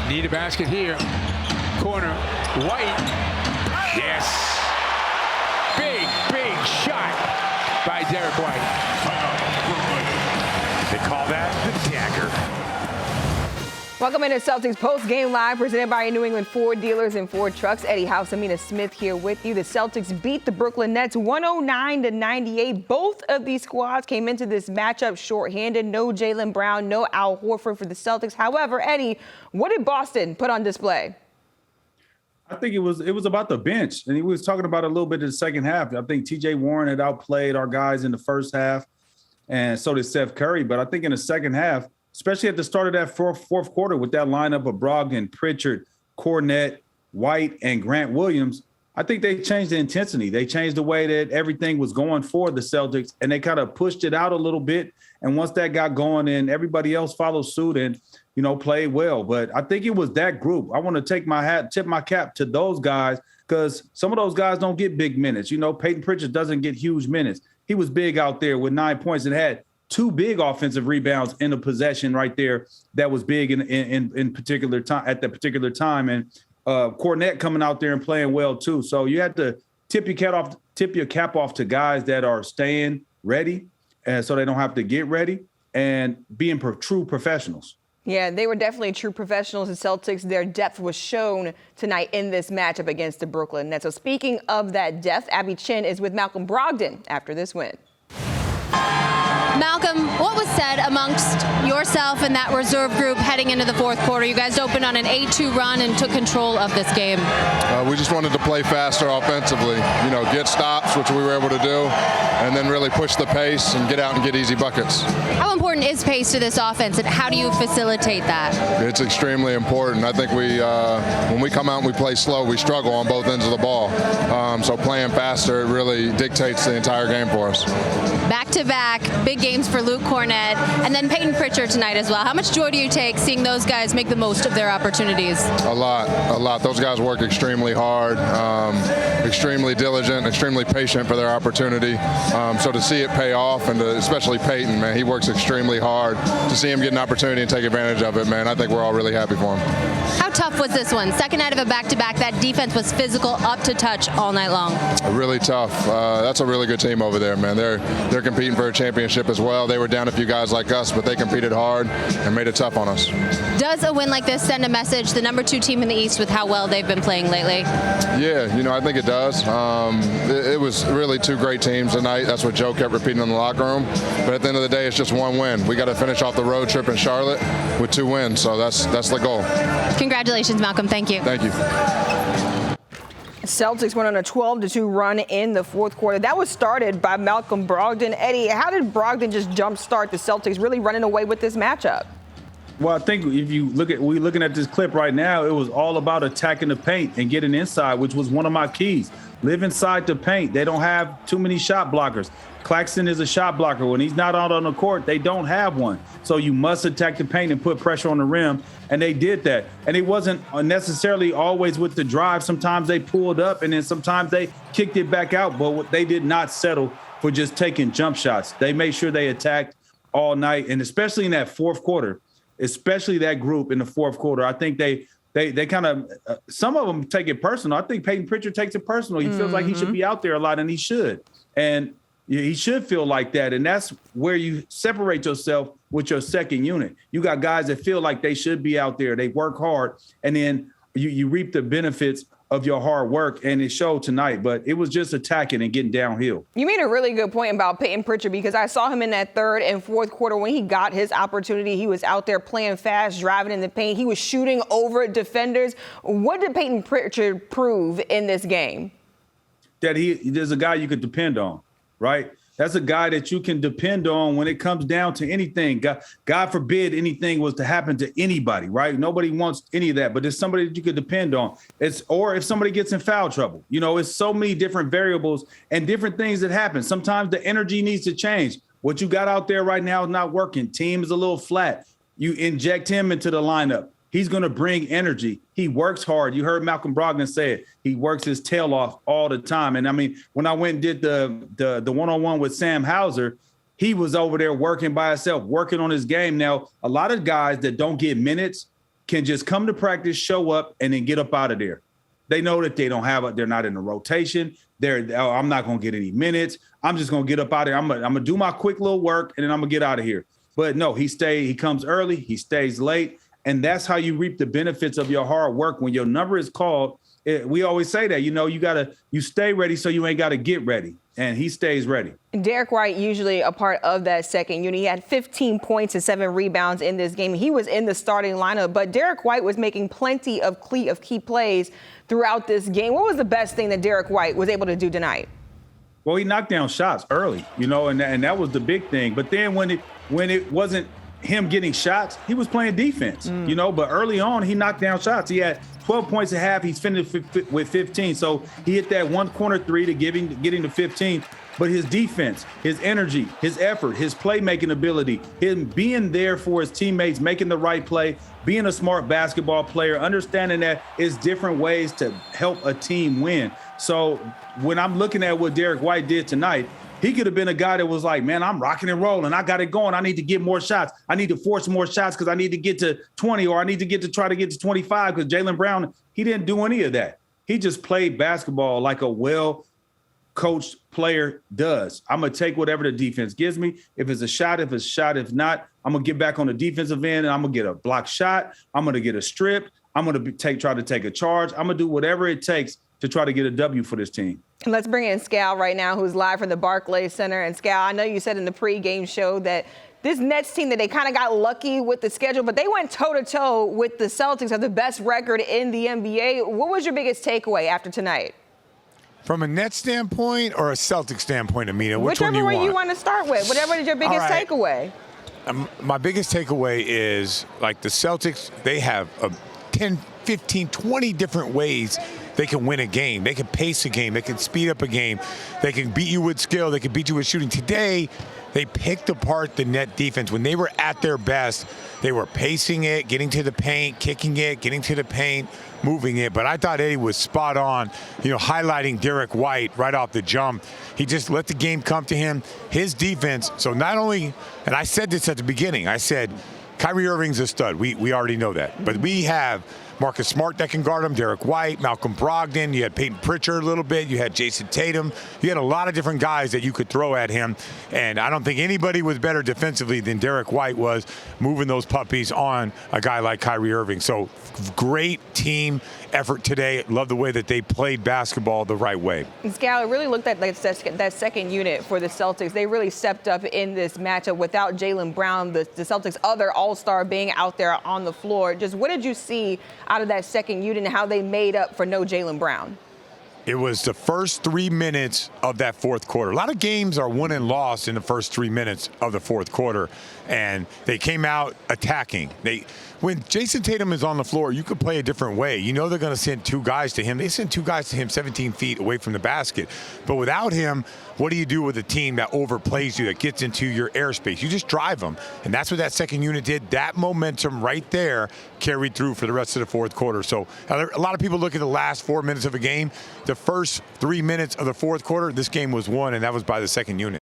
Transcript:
Need a basket here. Corner. White. Yes. Big shot by Derek White. They call that the dagger. Welcome into Celtics Post-Game Live, presented by New England Ford Dealers and Ford Trucks. Eddie House, Amina Smith here with you. The Celtics beat the Brooklyn Nets 109-98. Both of these squads came into this matchup shorthanded. No Jaylen Brown, no Al Horford for the Celtics. However, Eddie, what did Boston put on display? I think it was about the bench, and he was talking about it a little bit in the second half. I think T.J. Warren had outplayed our guys in the first half, and so did Steph Curry. But I think in the second half, especially at the start of that fourth quarter with that lineup of Brogdon, Pritchard, Cornette, White, and Grant Williams, I think they changed the intensity. They changed the way that everything was going for the Celtics, and they kind of pushed it out a little bit. And once that got going, then everybody else followed suit and, played well. But I think it was that group. I want to tip my cap to those guys, because some of those guys don't get big minutes. Peyton Pritchard doesn't get huge minutes. He was big out there with 9 points and had 2 big offensive rebounds in the possession right there. That was big in particular time at that particular time. And Cornette coming out there and playing well too. So you have to tip your cap off to guys that are staying ready, and so they don't have to get ready, and being true professionals. Yeah, they were definitely true professionals. The Celtics, their depth was shown tonight in this matchup against the Brooklyn Nets. So speaking of that depth, Abby Chin is with Malcolm Brogdon after this win. Malcolm, what was said amongst yourself and that reserve group heading into the fourth quarter? You guys opened on an 8-2 run and took control of this game. We just wanted to play faster offensively, get stops, which we were able to do, and then really push the pace and get out and get easy buckets. How important is pace to this offense, and how do you facilitate that? It's extremely important. I think when we come out and we play slow, we struggle on both ends of the ball. So playing faster, it really dictates the entire game for us. Back-to-back big games for Luke Cornette, and then Peyton Pritchard tonight as well. How much joy do you take seeing those guys make the most of their opportunities? A lot. Those guys work extremely hard, extremely diligent, extremely patient for their opportunity. So to see it pay off, and especially Peyton, man, he works extremely hard. To see him get an opportunity and take advantage of it, man, I think we're all really happy for him. How tough was this one? Second night of a back-to-back, that defense was physical, up to touch all night long. Really tough. That's a really good team over there, man. They're competing for a championship as well. They were down a few guys like us, but they competed hard and made it tough on us. Does a win like this send a message, the number 2 team in the East, with how well they've been playing lately? Yeah, I think it does. It was really 2 great teams tonight. That's what Joe kept repeating in the locker room. But at the end of the day, it's just 1 win. We got to finish off the road trip in Charlotte with 2 wins, so that's the goal. Congratulations, Malcolm. Thank you. Thank you. Celtics went on a 12-2 run in the fourth quarter. That was started by Malcolm Brogdon. Eddie, how did Brogdon just jumpstart the Celtics really running away with this matchup? Well, I think if you we're looking at this clip right now, it was all about attacking the paint and getting inside, which was one of my keys. Live inside the paint. They don't have too many shot blockers. Claxton is a shot blocker. When he's not out on the court, they don't have one. So you must attack the paint and put pressure on the rim, and they did that. And it wasn't necessarily always with the drive. Sometimes they pulled up, and then sometimes they kicked it back out, but they did not settle for just taking jump shots. They made sure they attacked all night, and especially in that fourth quarter, especially that group in the fourth quarter. I think they kind of some of them take it personal. I think Peyton Pritchard takes it personal. He feels like he should be out there a lot, and he should. And he should feel like that. And that's where you separate yourself with your second unit. You got guys that feel like they should be out there. They work hard, and then you reap the benefits of your hard work, and it showed tonight. But it was just attacking and getting downhill. You made a really good point about Peyton Pritchard, because I saw him in that third and fourth quarter when he got his opportunity. He was out there playing fast, driving in the paint. He was shooting over defenders. What did Peyton Pritchard prove in this game? That there's a guy you could depend on, right? That's a guy that you can depend on when it comes down to anything. God forbid anything was to happen to anybody, right? Nobody wants any of that, but there's somebody that you could depend on. Or if somebody gets in foul trouble, it's so many different variables and different things that happen. Sometimes the energy needs to change. What you got out there right now is not working. Team is a little flat. You inject him into the lineup. He's going to bring energy. He works hard. You heard Malcolm Brogdon say it. He works his tail off all the time. And I mean, when I went and did the one-on-one with Sam Hauser, he was over there working by himself, working on his game. Now, a lot of guys that don't get minutes, can just come to practice, show up, and then get up out of there. They know that they're not in the rotation. I'm not going to get any minutes. I'm just going to get up out of here. I'm going to do my quick little work, and then I'm going to get out of here. But no, he comes early, he stays late, and that's how you reap the benefits of your hard work. When your number is called, we always say that, you stay ready so you ain't got to get ready. And he stays ready. Derek White, usually a part of that second unit. He had 15 points and 7 rebounds in this game. He was in the starting lineup, but Derek White was making plenty of key plays throughout this game. What was the best thing that Derek White was able to do tonight? Well, he knocked down shots early, and that was the big thing. But then when it wasn't him getting shots, he was playing defense, but early on he knocked down shots. He had 12 points a half. He's finished with 15. So he hit that one corner three to getting to 15. But his defense, his energy, his effort, his playmaking ability, him being there for his teammates, making the right play, being a smart basketball player, understanding that it's different ways to help a team win. So when I'm looking at what Derek White did tonight, he could have been a guy that was like, man, I'm rocking and rolling. I got it going. I need to get more shots. I need to force more shots because I need to get to 20, or I need to try to get to 25 because Jaylen Brown, he didn't do any of that. He just played basketball like a well-coached player does. I'm going to take whatever the defense gives me. If it's a shot, if not, I'm going to get back on the defensive end and I'm going to get a block shot. I'm going to get a strip. I'm going to try to take a charge. I'm going to do whatever it takes to try to get a W for this team. And let's bring in Scal right now, who's live from the Barclays Center. And Scal, I know you said in the pregame show that this Nets team, that they kind of got lucky with the schedule, but they went toe-to-toe with the Celtics, have the best record in the NBA. What was your biggest takeaway after tonight? From a Nets standpoint or a Celtics standpoint, Amina? Whichever one you want to start with. Whatever is your biggest takeaway? My biggest takeaway is, like, the Celtics, they have 10, 15, 20 different ways they can win a game. They can pace a game. They can speed up a game. They can beat you with skill. They can beat you with shooting. Today, they picked apart the net defense. When they were at their best, they were pacing it, getting to the paint, kicking it, getting to the paint, moving it. But I thought Eddie was spot on, highlighting Derek White right off the jump. He just let the game come to him. His defense, so not only, and I said this at the beginning, I said, Kyrie Irving's a stud. We already know that. But we have Marcus Smart that can guard him, Derek White, Malcolm Brogdon. You had Peyton Pritchard a little bit. You had Jason Tatum. You had a lot of different guys that you could throw at him. And I don't think anybody was better defensively than Derek White was, moving those puppies on a guy like Kyrie Irving. So great team effort today. Love the way that they played basketball the right way. And Scal, it really looked at that second unit for the Celtics. They really stepped up in this matchup without Jaylen Brown, the Celtics' other all-star, being out there on the floor. Just what did you see out of that second unit and how they made up for no Jaylen Brown? It was the first 3 minutes of that fourth quarter. A lot of games are won and lost in the first 3 minutes of the fourth quarter, and they came out attacking. When Jason Tatum is on the floor, you could play a different way. They're going to send 2 guys to him. They send 2 guys to him 17 feet away from the basket. But without him, what do you do with a team that overplays you, that gets into your airspace? You just drive them. And that's what that second unit did. That momentum right there carried through for the rest of the fourth quarter. So a lot of people look at the last 4 minutes of a game. The first 3 minutes of the fourth quarter, this game was won, and that was by the second unit.